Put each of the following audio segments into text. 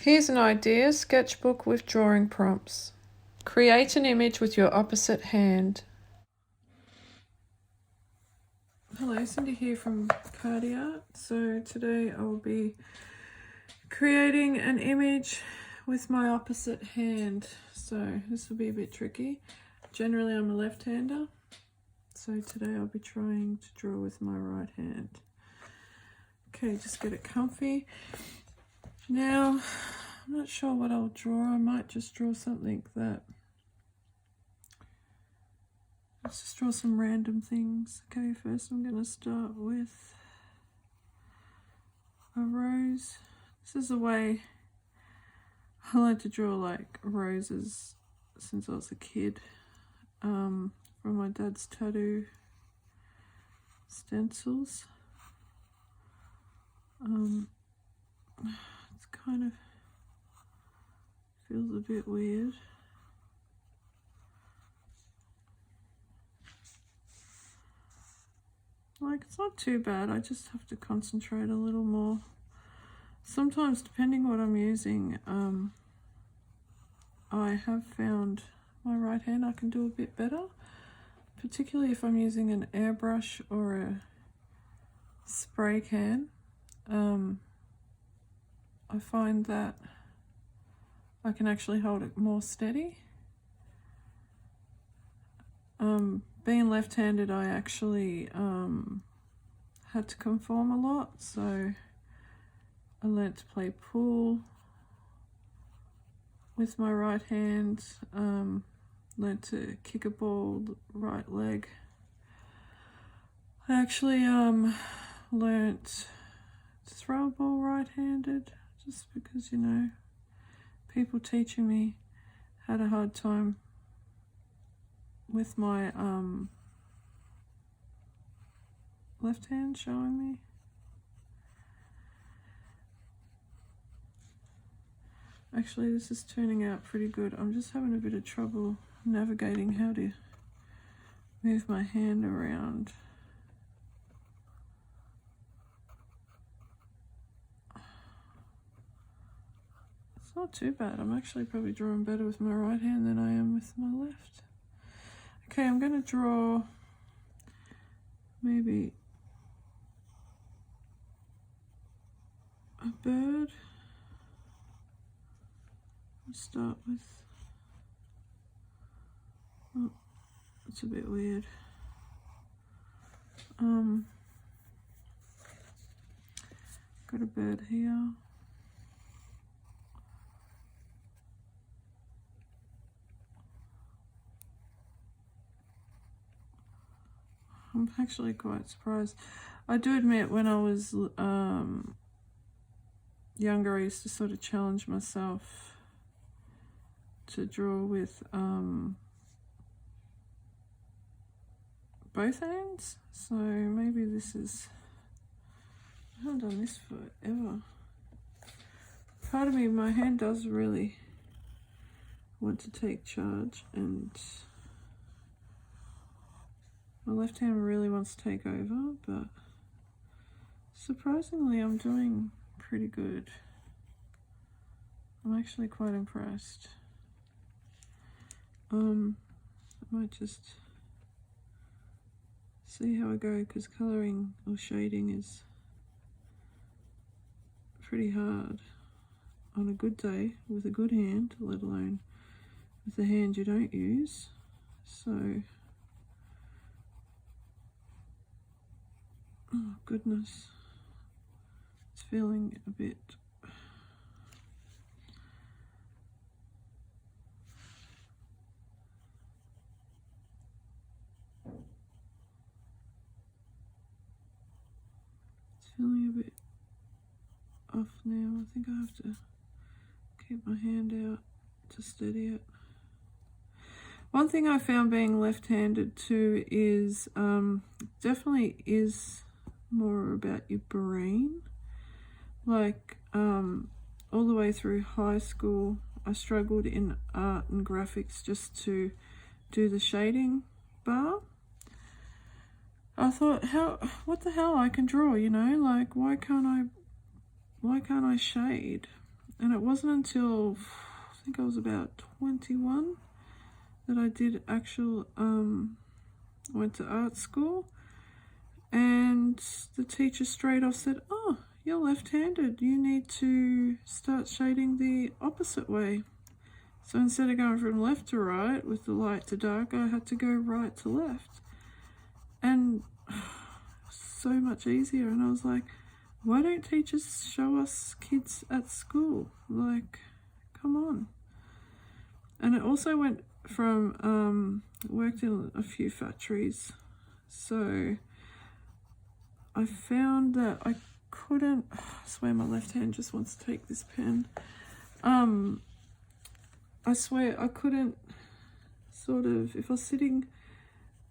Here's an idea sketchbook with drawing prompts. Create an image with your opposite hand. Hello, Cindy here from Party Art. So today I will be creating an image with my opposite hand. So this will be a bit tricky. Generally I'm a left-hander. So today I'll be trying to draw with my right hand. Okay, just get it comfy. Now, I'm not sure what I'll draw. I might just draw something that... Let's just draw some random things. Okay, first I'm going to start with a rose. This is the way I like to draw, like roses since I was a kid. From my dad's tattoo stencils. It's kind of feels a bit weird. Like, it's not too bad, I just have to concentrate a little more. Sometimes, depending what I'm using, I have found my right hand I can do a bit better, particularly if I'm using an airbrush or a spray can. I find that I can actually hold it more steady. Being left-handed, I actually had to conform a lot, so I learnt to play pool with my right hand, learnt to kick a ball right leg. I actually learnt to throw a ball right-handed, just because, you know, people teaching me had a hard time with my left hand showing me. Actually, this is turning out pretty good. I'm just having a bit of trouble navigating how to move my hand around. It's not too bad. I'm actually probably drawing better with my right hand than I am with my left. Okay, I'm going to draw maybe a bird. I'll start with, oh, it's a bit weird. Got a bird here. I'm actually quite surprised. I do admit, when I was younger, I used to sort of challenge myself to draw with both hands. So maybe this is... I haven't done this forever. Part of me, my hand does really want to take charge, and my left hand really wants to take over, but surprisingly I'm doing pretty good. I'm actually quite impressed. I might just see how I go, because colouring or shading is pretty hard on a good day with a good hand, let alone with a hand you don't use. So, oh goodness, it's feeling a bit... It's feeling a bit off now. I think I have to keep my hand out to steady it. One thing I found being left-handed too is definitely is more about your brain. Like all the way through high school, I struggled in art and graphics just to do the shading bar. I thought, what the hell, I can draw, you know, like why can't I shade? And it wasn't until I think I was about 21 that I did actual went to art school, and the teacher straight off said, "Oh, you're left-handed, you need to start shading the opposite way." So instead of going from left to right with the light to dark, I had to go right to left, and so much easier. And I was like, why don't teachers show us kids at school? Like, come on. And it also went from worked in a few factories, so I found that I couldn't, I swear my left hand just wants to take this pen. I swear I couldn't sort of, if I was sitting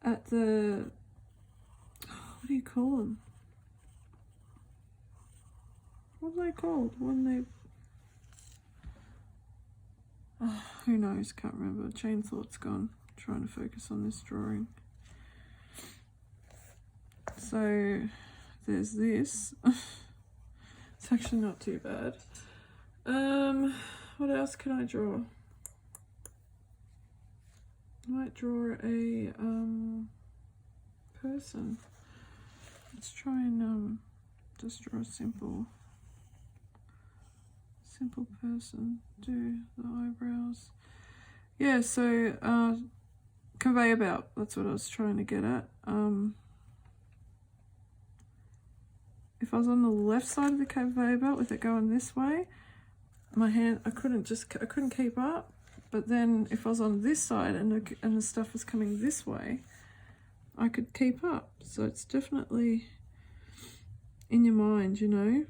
at the, what do you call them? What are they called when they, oh, who knows, can't remember. Chain thought's gone. I'm trying to focus on this drawing. So there's this. It's actually not too bad. What else can I draw? I might draw a person. Let's try and just draw a simple person. Do the eyebrows. Yeah, so conveyor belt, that's what I was trying to get at. If I was on the left side of the conveyor belt with it going this way, my hand, I couldn't keep up. But then if I was on this side and the stuff was coming this way, I could keep up. So it's definitely in your mind, you know,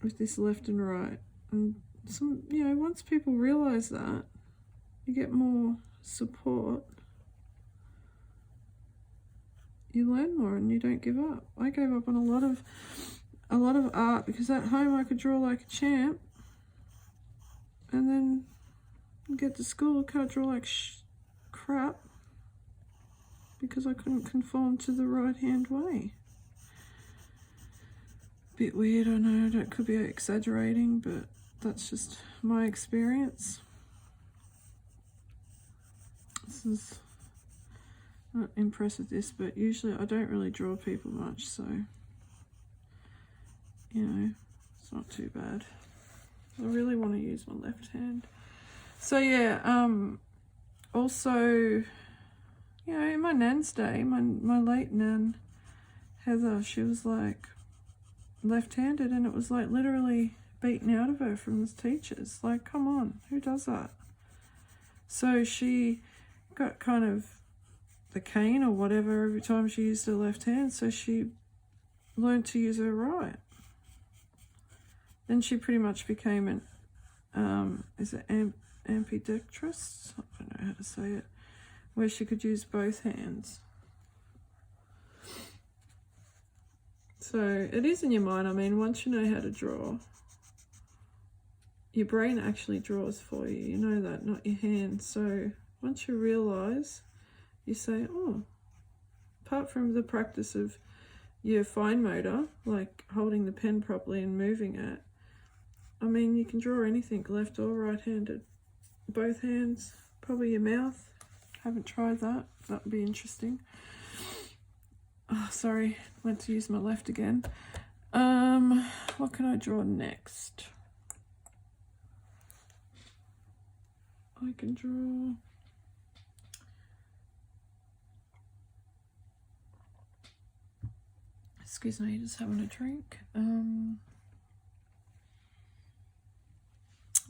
with this left and right. And some, you know, once people realize that, you get more support, you learn more and you don't give up. I gave up on a lot of art because at home I could draw like a champ, and then get to school, can't draw like crap because I couldn't conform to the right hand way. Bit weird, I know, that could be exaggerating, but that's just my experience. This is not impressed with this, but usually I don't really draw people much, so you know, it's not too bad. I really want to use my left hand. So yeah, also, you know, in my nan's day, my late nan, Heather, she was like left-handed, and it was like literally beaten out of her from the teachers. Like, come on, who does that? So she got kind of the cane or whatever every time she used her left hand, so she learned to use her right. Then she pretty much became an ambidextrous, I don't know how to say it, where she could use both hands. So it is in your mind. I mean, once you know how to draw, your brain actually draws for you. You know that, not your hand. So once you realize, you say, oh, apart from the practice of your fine motor, like holding the pen properly and moving it, I mean, you can draw anything, left or right-handed. Both hands, probably your mouth. Haven't tried that. That would be interesting. Oh, sorry, went to use my left again. What can I draw next? I can draw... Excuse me, just having a drink.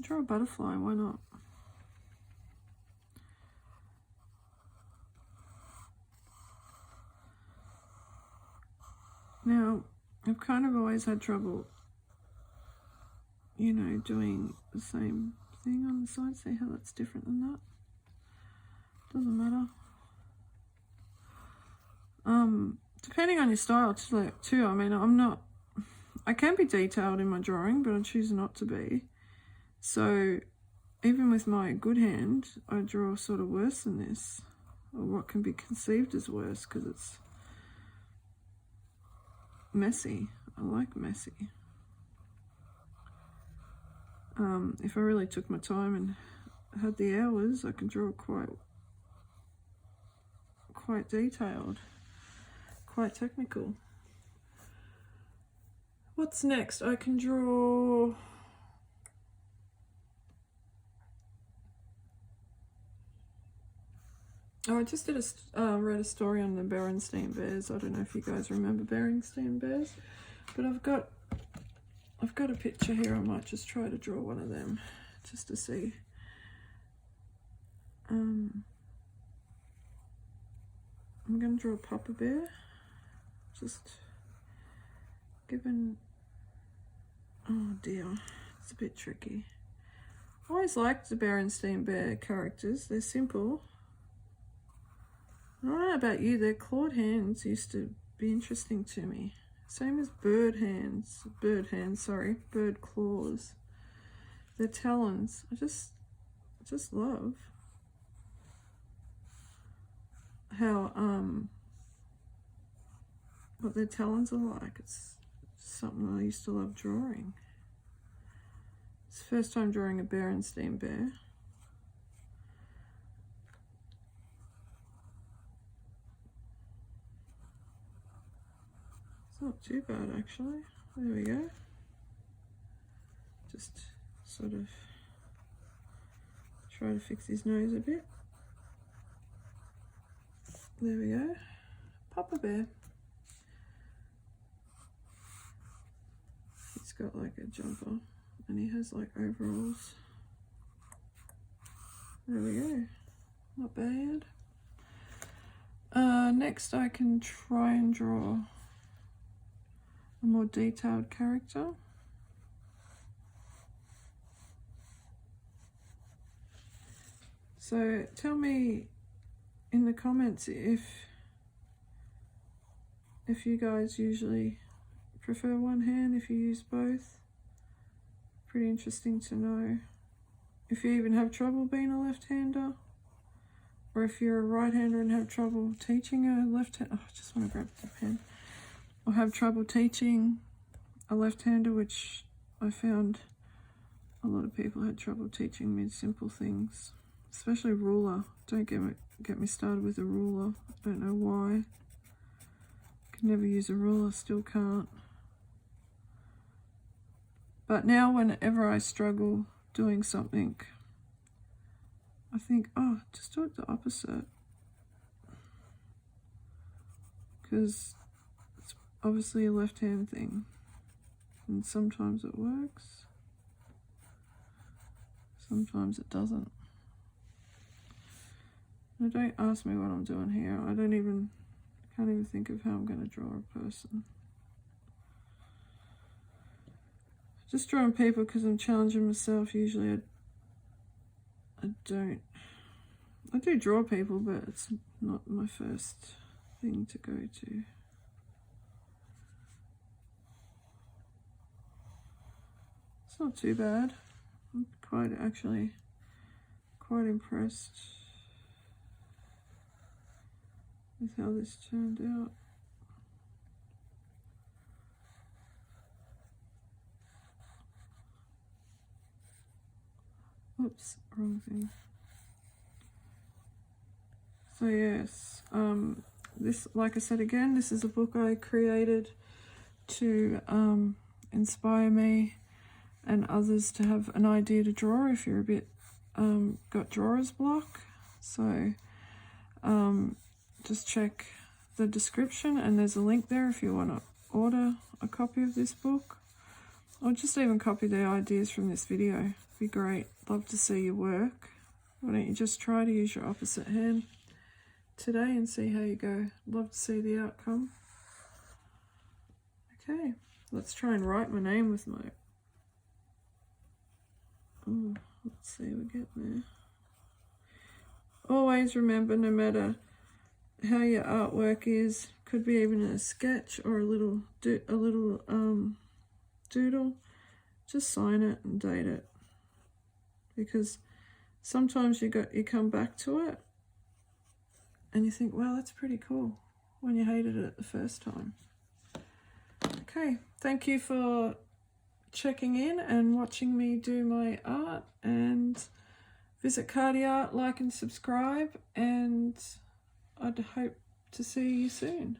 Draw a butterfly, why not? Now, I've kind of always had trouble, you know, doing the same thing on the side. See how that's different than that? Doesn't matter. Depending on your style too, I mean, I can be detailed in my drawing, but I choose not to be. So even with my good hand, I draw sort of worse than this, or what can be conceived as worse, because it's messy. I like messy. If I really took my time and had the hours, I can draw quite detailed, quite technical. What's next? I can draw I just did read a story on the Berenstain Bears. I don't know if you guys remember Berenstain Bears, but I've got a picture here. I might just try to draw one of them just to see. I'm going to draw a Papa Bear. Just given, oh dear, it's a bit tricky. I always liked the Berenstain Bear characters. They're simple. I don't know about you, their clawed hands used to be interesting to me. Same as bird claws. Their talons. I just love how what their talons are like. It's something I used to love drawing. It's the first time drawing a Berenstain Bear. Not too bad actually. There we go. Just sort of try to fix his nose a bit. There we go. Papa Bear. He's got like a jumper and he has like overalls. There we go. Not bad. Next I can try and draw a more detailed character. So tell me in the comments if you guys usually prefer one hand, if you use both. Pretty interesting to know. If you even have trouble being a left-hander, or if you're a right-hander and have trouble teaching a left-hander. Oh, I just want to grab the pen. Or have trouble teaching a left-hander, which I found a lot of people had trouble teaching me simple things, especially ruler. Don't get me started with a ruler. I don't know why. Could never use a ruler, still can't. But now whenever I struggle doing something, I think, oh, just do it the opposite. Because obviously a left-hand thing, and sometimes it works, sometimes it doesn't. Now don't ask me what I'm doing here. I can't even think of how I'm going to draw a person. Just drawing people because I'm challenging myself. Usually I do draw people, but it's not my first thing to go to. It's not too bad. I'm quite impressed with how this turned out. Oops, wrong thing. So yes, this, like I said again, this is a book I created to inspire me and others to have an idea to draw if you're a bit got drawer's block. So just check the description and there's a link there if you want to order a copy of this book, or just even copy the ideas from this video. It'd be great. Love to see your work. Why don't you just try to use your opposite hand today and see how you go. Love to see the outcome. Okay, let's try and write my name with my... Oh, let's see, we're getting there. Always remember, no matter how your artwork is, could be even a sketch or a little doodle, just sign it and date it, because sometimes you come back to it and you think, wow, that's pretty cool, when you hated it the first time. Okay, thank you for checking in and watching me do my art, and visit Cardi Art, like and subscribe, and I'd hope to see you soon.